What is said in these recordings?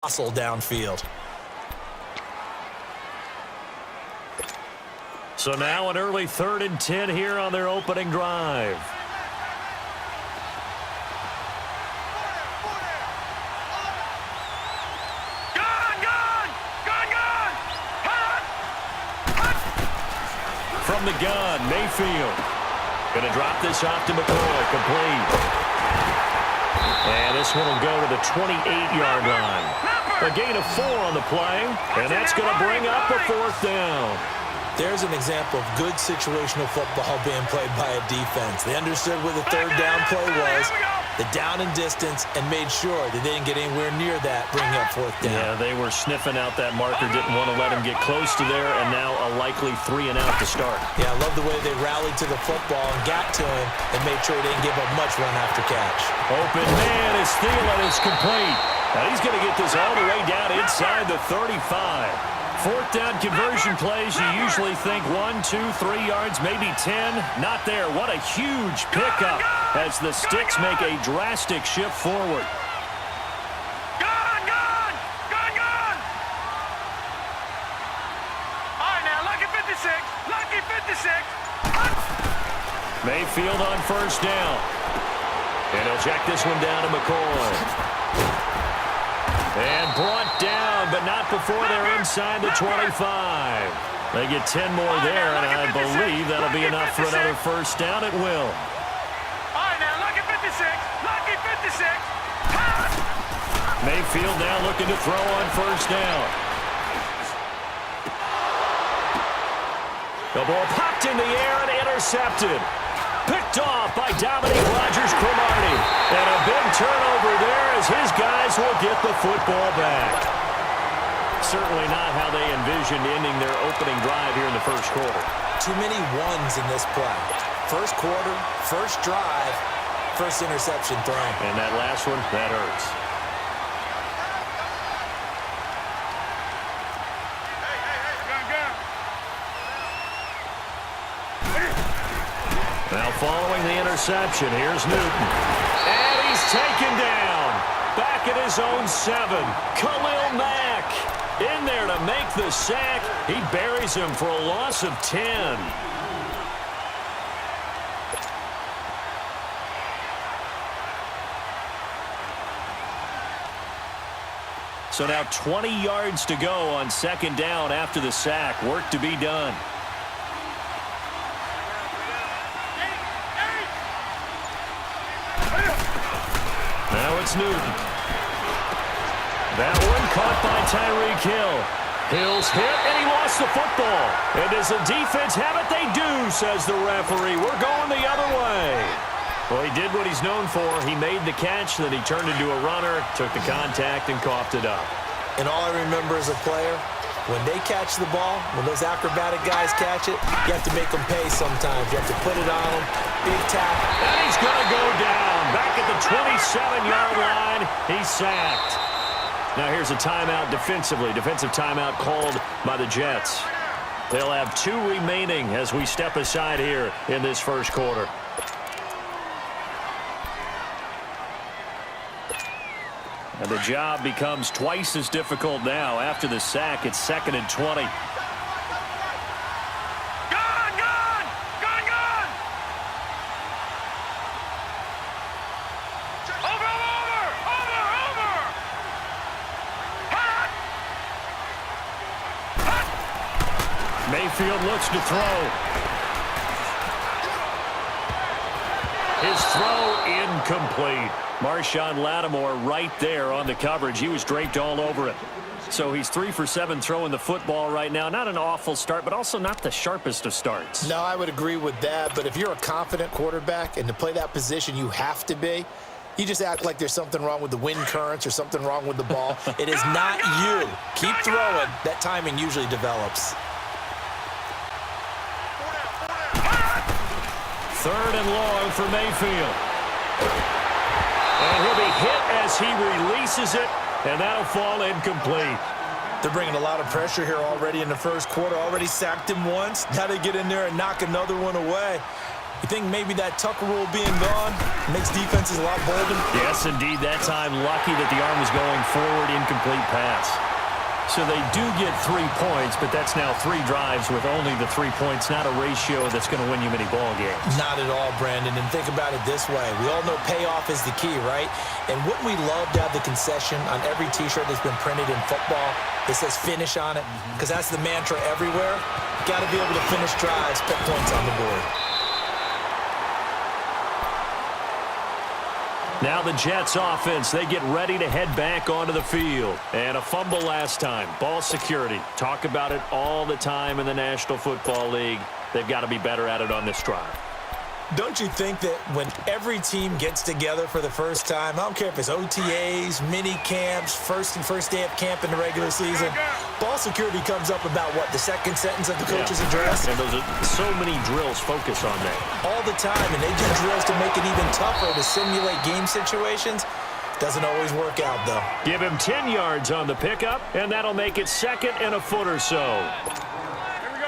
Hustle downfield. So now an early 3rd and 10 here on their opening drive. From the gun, Mayfield. Going to drop this off to McCoy, complete. And this one will go to the 28-yard line. A gain of 4 on the play, and that's going to bring up a 4th down. There's an example of good situational football being played by a defense. They understood where the 3rd down play was, the down and distance, and made sure that they didn't get anywhere near that, bringing up 4th down. Yeah, they were sniffing out that marker, didn't want to let him get close to there, and now a likely 3 and out to start. Yeah, I love the way they rallied to the football and got to him and made sure he didn't give up much run after catch. Open man is Thielen, is complete. Now he's going to get this all the way down inside the 35. 4th down conversion plays, you usually think 1, 2, 3 yards, maybe 10. Not there. What a huge pickup as the Sticks make a drastic shift forward. All right, now, lucky 56. Lucky 56. Mayfield on 1st down. And he'll check this one down to McCoy. And brought down, but not before they're inside the 25. They get 10 more there, and I believe that'll be enough for another 1st down. It will. All right, now, lucky 56. Lucky 56. Mayfield now looking to throw on 1st down. The ball popped in the air and intercepted. Picked off by Dominique Rodgers-Cromartie. And a big turnover there as his guys will get the football back. Certainly not how they envisioned ending their opening drive here in the 1st quarter. Too many ones in this play. 1st quarter, 1st drive, 1st interception thrown. And that last one, that hurts. Now following the interception, here's Newton. And he's taken down. Back at his own 7. Khalil Mack in there to make the sack. He buries him for a loss of 10. So now 20 yards to go on 2nd down after the sack. Work to be done. Now it's Newton. That one caught by Tyreek Hill. Hill's hit, and he lost the football. And does the defense have it? They do, says the referee. We're going the other way. Well, he did what he's known for. He made the catch, then he turned into a runner, took the contact, and coughed it up. And all I remember as a player, when they catch the ball, when those acrobatic guys catch it, you have to make them pay sometimes. You have to put it on them. Big tackle. And he's going to go down. Back at the 27-yard line, he's sacked. Now here's a timeout defensively. Defensive timeout called by the Jets. They'll have 2 remaining as we step aside here in this 1st quarter. And the job becomes twice as difficult now. After the sack, it's 2nd and 20. Mayfield looks to throw. His throw incomplete. Marshawn Lattimore right there on the coverage. He was draped all over it. So he's 3 for 7 throwing the football right now. Not an awful start, but also not the sharpest of starts. No, I would agree with that. But if you're a confident quarterback and to play that position, you have to be. You just act like there's something wrong with the wind currents or something wrong with the ball. It is not you. Keep throwing. That timing usually develops. 3rd and long for Mayfield. And he'll be hit as he releases it, and that'll fall incomplete. They're bringing a lot of pressure here already in the 1st quarter. Already sacked him once. Now they get in there and knock another one away. You think maybe that Tucker rule being gone makes defenses a lot bolder? Yes, indeed. That time, lucky that the arm was going forward, incomplete pass. So they do get 3 points, but that's now 3 drives with only the 3 points, not a ratio that's going to win you many ball games. Not at all, Brandon. And think about it this way. We all know payoff is the key, right? And wouldn't we love to have the concession on every T-shirt that's been printed in football that says finish on it? Because that's the mantra everywhere. Got to be able to finish drives, put points on the board. Now the Jets offense, they get ready to head back onto the field. And a fumble last time. Ball security. Talk about it all the time in the National Football League. They've got to be better at it on this drive. Don't you think that when every team gets together for the first time, I don't care if it's OTAs, mini camps, first day of camp in the regular season, ball security comes up about, what, the second sentence of the coach's address? And those are so many drills focus on that. All the time, and they do drills to make it even tougher to simulate game situations. Doesn't always work out, though. Give him 10 yards on the pickup, and that'll make it 2nd and a foot or so.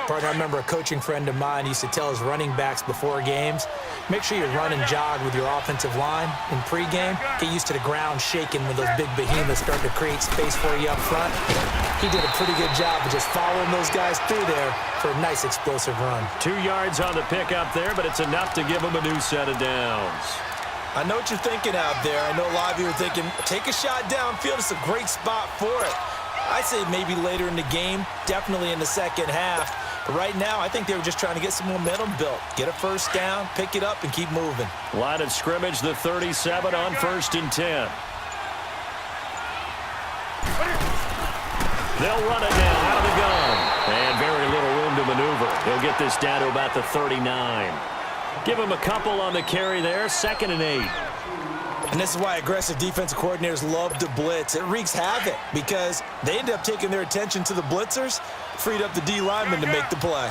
Partner, I remember a coaching friend of mine used to tell his running backs before games, make sure you run and jog with your offensive line in pregame. Get used to the ground shaking when those big behemoths start to create space for you up front. He did a pretty good job of just following those guys through there for a nice explosive run. 2 yards on the pickup there, but it's enough to give him a new set of downs. I know what you're thinking out there. I know a lot of you are thinking, take a shot downfield. It's a great spot for it. I say maybe later in the game, definitely in the second half. But right now, I think they were just trying to get some momentum built. Get a first down, pick it up, and keep moving. Line of scrimmage, the 37 on 1st and 10. They'll run it now out of the gun. And very little room to maneuver. He'll get this down to about the 39. Give him a couple on the carry there, 2nd and 8. And this is why aggressive defensive coordinators love to blitz. It wreaks havoc because they end up taking their attention to the blitzers, freed up the D lineman to make the play.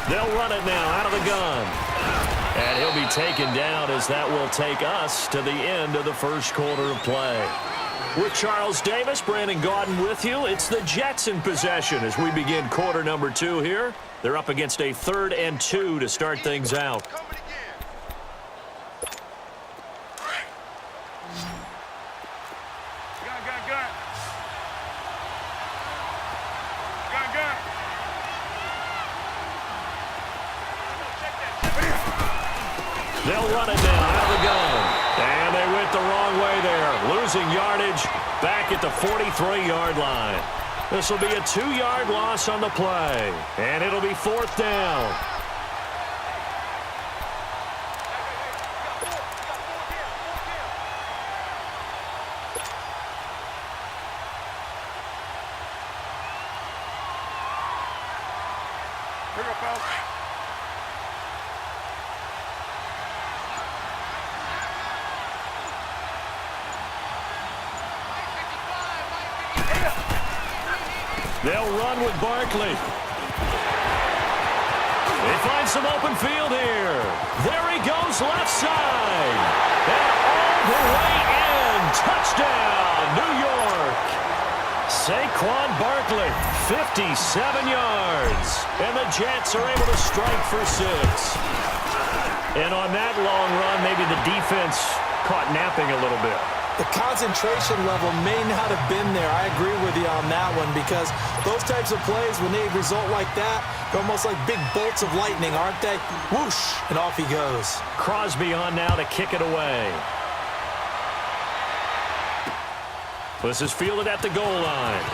They'll run it now out of the gun. And he'll be taken down as that will take us to the end of the first quarter of play. With Charles Davis, Brandon Gaudin with you. It's the Jets in possession as we begin quarter number 2 here. They're up against a 3rd and 2 to start things out. They'll run it down out of the gun. And they went the wrong way there. Losing yardage back at the 43-yard line. This will be a 2-yard loss on the play. And it'll be 4th down. They'll run with Barkley. They find some open field here. There he goes left side. And all the way in. Touchdown, New York. Saquon Barkley, 57 yards. And the Jets are able to strike for 6. And on that long run, maybe the defense caught napping a little bit. The concentration level may not have been there. I agree with you on that one because those types of plays, when they result like that, they're almost like big bolts of lightning, aren't they? Whoosh, and off he goes. Crosby on now to kick it away. This is fielded at the goal line.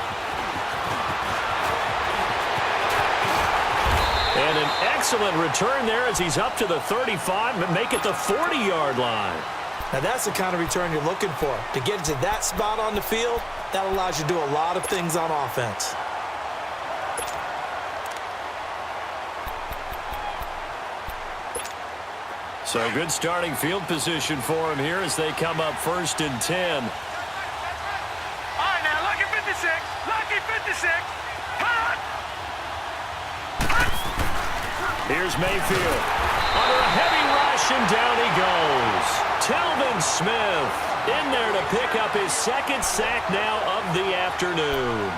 And an excellent return there as he's up to the 35 and make it the 40-yard line. Now, that's the kind of return you're looking for. To get to that spot on the field, that allows you to do a lot of things on offense. So good starting field position for him here as they come up 1st and 10. All right, now, lucky 56. Lucky 56. Hot! Here's Mayfield. Under a heavy rush, and down he goes. Telvin Smith in there to pick up his 2nd sack now of the afternoon.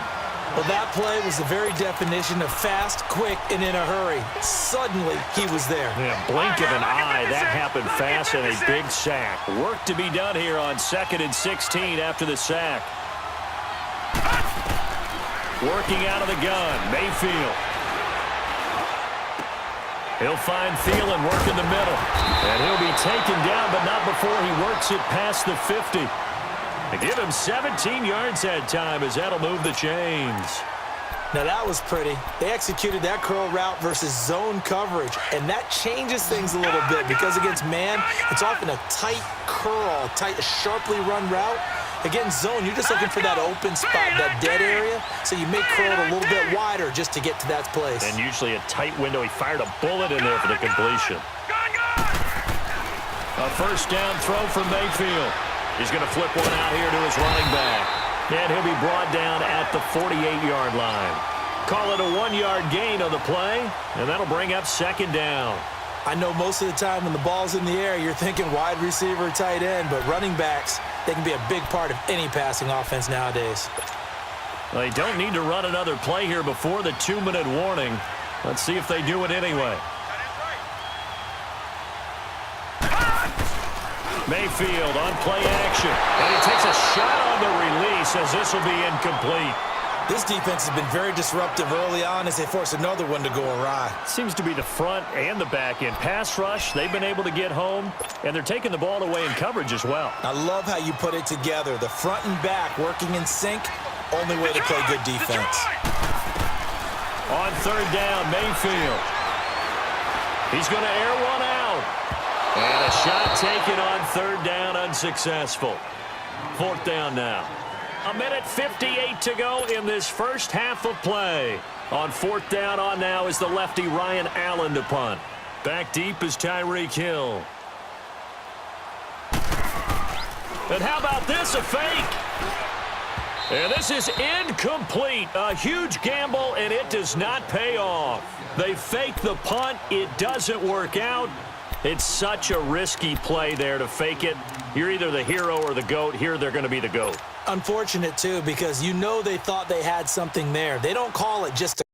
Well, that play was the very definition of fast, quick, and in a hurry. Suddenly, he was there. Yeah, blink of an eye. That happened fast and a big sack. Work to be done here on 2nd and 16 after the sack. Working out of the gun, Mayfield. He'll find Thielen, work in the middle. And he'll be taken down, but not before he works it past the 50. They give him 17 yards that time as that'll move the chains. Now, that was pretty. They executed that curl route versus zone coverage, and that changes things a little bit because against man, it's often a tight curl, a sharply run route. Against zone, you're just looking for that open spot, that dead area, so you make curl a little bit wider just to get to that place. And usually a tight window. He fired a bullet in there for the completion. A first down throw for Mayfield. He's going to flip one out here to his running back. And he'll be brought down at the 48-yard line. Call it a 1-yard gain on the play, and that'll bring up 2nd down. I know most of the time when the ball's in the air, you're thinking wide receiver, tight end, but running backs, they can be a big part of any passing offense nowadays. Well, they don't need to run another play here before the 2-minute warning. Let's see if they do it anyway. Mayfield on play action. And he takes a shot on the release as this will be incomplete. This defense has been very disruptive early on as they force another one to go awry. Seems to be the front and the back end. Pass rush, they've been able to get home, and they're taking the ball away in coverage as well. I love how you put it together. The front and back working in sync, only way to play good defense. On 3rd down, Mayfield. He's going to air one out. And a shot taken on 3rd down, unsuccessful. 4th down now. 1:58 to go in this first half of play. On 4th down on now is the lefty Ryan Allen to punt. Back deep is Tyreek Hill. And how about this, a fake? And this is incomplete. A huge gamble, and it does not pay off. They fake the punt. It doesn't work out. It's such a risky play there to fake it. You're either the hero or the GOAT. Here they're going to be the GOAT. Unfortunate, too, because you know they thought they had something there. They don't call it just a